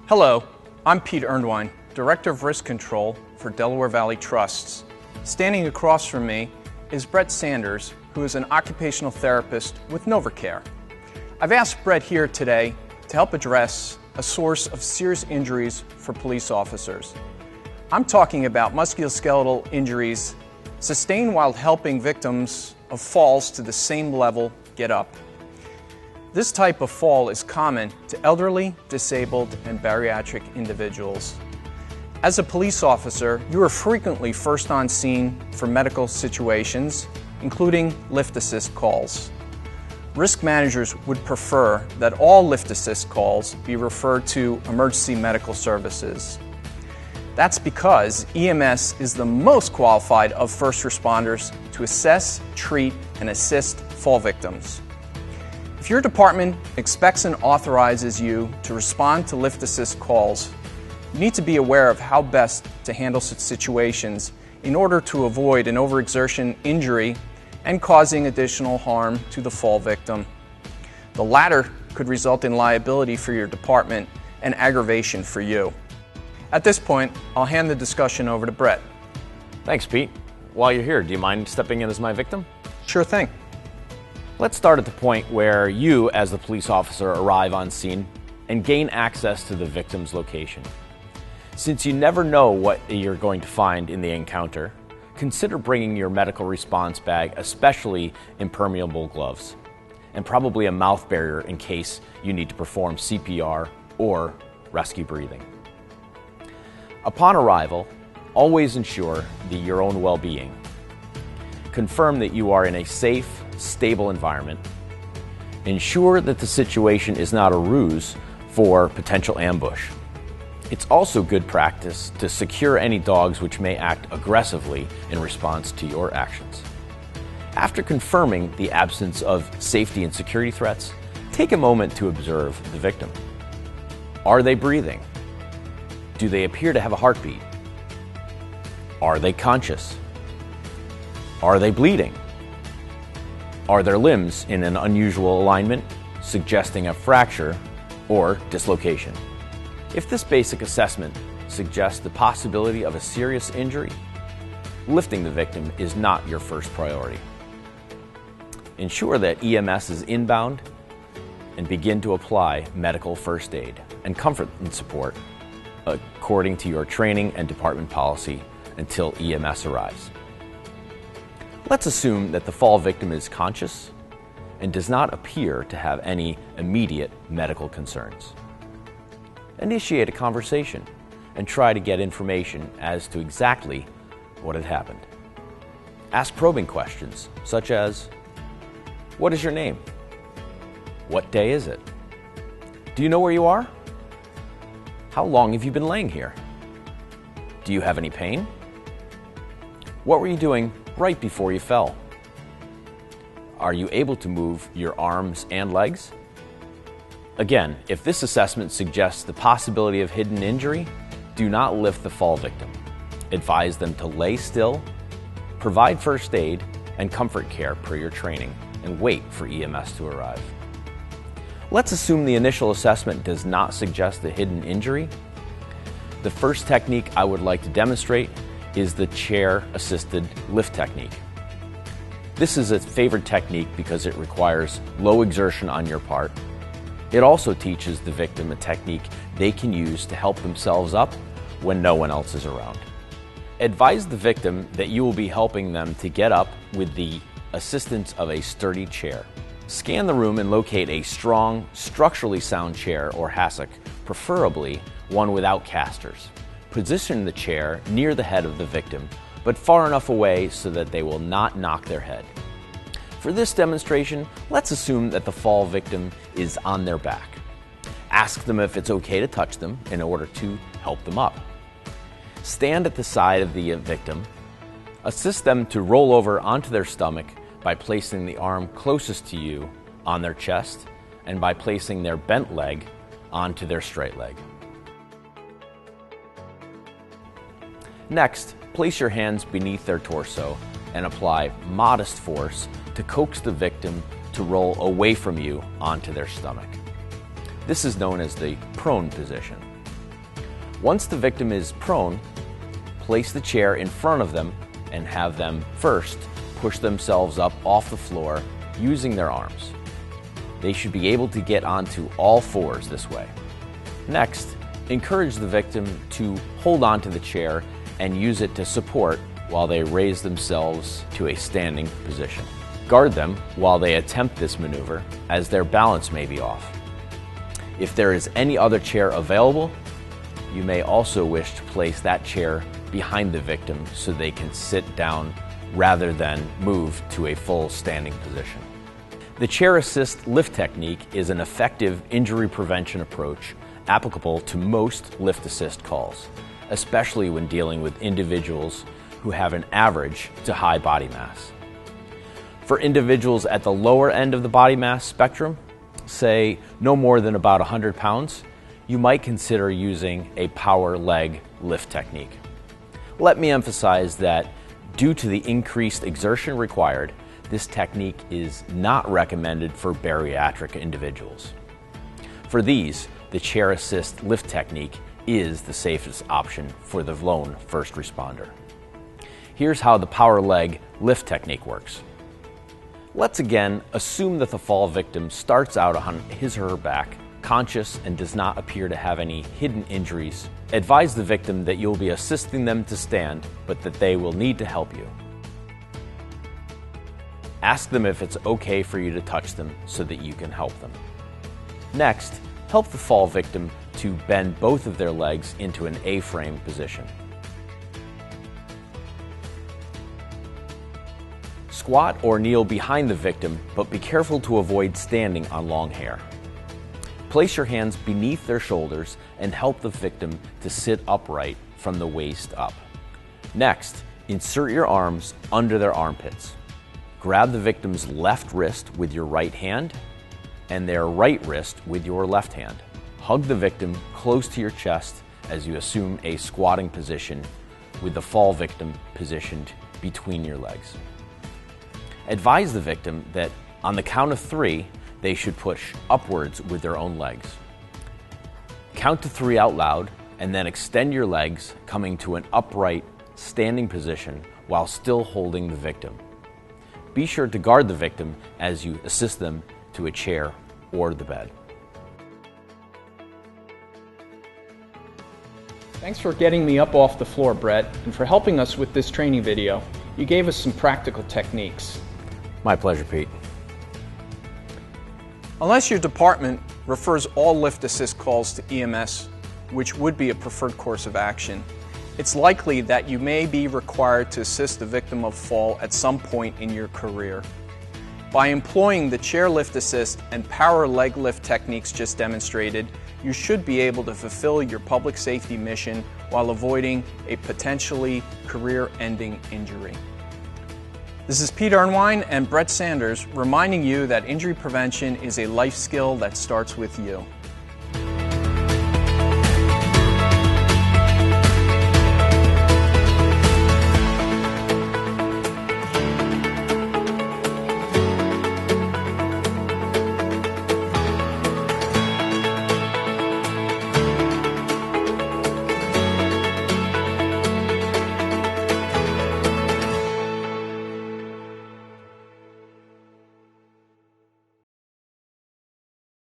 Hello, I'm Pete Ernwine, Director of Risk Control for Delaware Valley Trusts. Standing across from me is Brett Sanders, who is an occupational therapist with NovaCare. I've asked Brett here today to help address a source of serious injuries for police officers. I'm talking about musculoskeletal injuries sustained while helping victims of falls to the same level get up. This type of fall is common to elderly, disabled, and bariatric individuals. As a police officer, you are frequently first on scene for medical situations, including lift assist calls. Risk managers would prefer that all lift assist calls be referred to emergency medical services. That's because EMS is the most qualified of first responders to assess, treat, and assist fall victims. If your department expects and authorizes you to respond to lift assist calls, you need to be aware of how best to handle such situations in order to avoid an overexertion injury and causing additional harm to the fall victim. The latter could result in liability for your department and aggravation for you. At this point, I'll hand the discussion over to Brett. Thanks, Pete. While you're here, do you mind stepping in as my victim? Sure thing. Let's start at the point where you, as the police officer, arrive on scene and gain access to the victim's location. Since you never know what you're going to find in the encounter, consider bringing your medical response bag, especially impermeable gloves, and probably a mouth barrier in case you need to perform CPR or rescue breathing. Upon arrival, always ensure your own well-being. Confirm that you are in a safe, stable environment. Ensure that the situation is not a ruse for potential ambush. It's also good practice to secure any dogs which may act aggressively in response to your actions. After confirming the absence of safety and security threats, take a moment to observe the victim. Are they breathing? Do they appear to have a heartbeat? Are they conscious? Are they bleeding? Are their limbs in an unusual alignment, suggesting a fracture or dislocation? If this basic assessment suggests the possibility of a serious injury, lifting the victim is not your first priority. Ensure that EMS is inbound and begin to apply medical first aid and comfort and support according to your training and department policy until EMS arrives. Let's assume that the fall victim is conscious and does not appear to have any immediate medical concerns. Initiate a conversation and try to get information as to exactly what had happened. Ask probing questions such as, what is your name? What day is it? Do you know where you are? How long have you been laying here? Do you have any pain? What were you doing right before you fell? Are you able to move your arms and legs? Again, if this assessment suggests the possibility of hidden injury, do not lift the fall victim. Advise them to lay still, provide first aid and comfort care per your training, and wait for EMS to arrive. Let's assume the initial assessment does not suggest a hidden injury. The first technique I would like to demonstrate is the chair-assisted lift technique. This is a favored technique because it requires low exertion on your part. It also teaches the victim a technique they can use to help themselves up when no one else is around. Advise the victim that you will be helping them to get up with the assistance of a sturdy chair. Scan the room and locate a strong, structurally sound chair or hassock, preferably one without casters. Position the chair near the head of the victim, but far enough away so that they will not knock their head. For this demonstration, let's assume that the fall victim is on their back. Ask them if it's okay to touch them in order to help them up. Stand at the side of the victim. Assist them to roll over onto their stomach by placing the arm closest to you on their chest and by placing their bent leg onto their straight leg. Next, place your hands beneath their torso and apply modest force to coax the victim to roll away from you onto their stomach. This is known as the prone position. Once the victim is prone, place the chair in front of them and have them first push themselves up off the floor using their arms. They should be able to get onto all fours this way. Next, encourage the victim to hold onto the chair and use it to support while they raise themselves to a standing position. Guard them while they attempt this maneuver, as their balance may be off. If there is any other chair available, you may also wish to place that chair behind the victim so they can sit down rather than move to a full standing position. The chair assist lift technique is an effective injury prevention approach applicable to most lift assist calls, especially when dealing with individuals who have an average to high body mass. For individuals at the lower end of the body mass spectrum, say no more than about 100 pounds, you might consider using a power leg lift technique. Let me emphasize that due to the increased exertion required, this technique is not recommended for bariatric individuals. For these, the chair assist lift technique is the safest option for the lone first responder. Here's how the power leg lift technique works. Let's again assume that the fall victim starts out on his or her back, conscious and does not appear to have any hidden injuries. Advise the victim that you'll be assisting them to stand, but that they will need to help you. Ask them if it's okay for you to touch them so that you can help them. Next, help the fall victim to bend both of their legs into an A-frame position. Squat or kneel behind the victim, but be careful to avoid standing on long hair. Place your hands beneath their shoulders and help the victim to sit upright from the waist up. Next, insert your arms under their armpits. Grab the victim's left wrist with your right hand and their right wrist with your left hand. Hug the victim close to your chest as you assume a squatting position with the fall victim positioned between your legs. Advise the victim that on the count of 3, they should push upwards with their own legs. Count to 3 out loud and then extend your legs, coming to an upright standing position while still holding the victim. Be sure to guard the victim as you assist them to a chair or the bed. Thanks for getting me up off the floor, Brett, and for helping us with this training video. You gave us some practical techniques. My pleasure, Pete. Unless your department refers all lift assist calls to EMS, which would be a preferred course of action, it's likely that you may be required to assist the victim of fall at some point in your career. By employing the chair lift assist and power leg lift techniques just demonstrated, you should be able to fulfill your public safety mission while avoiding a potentially career-ending injury. This is Pete Ernwine and Brett Sanders reminding you that injury prevention is a life skill that starts with you.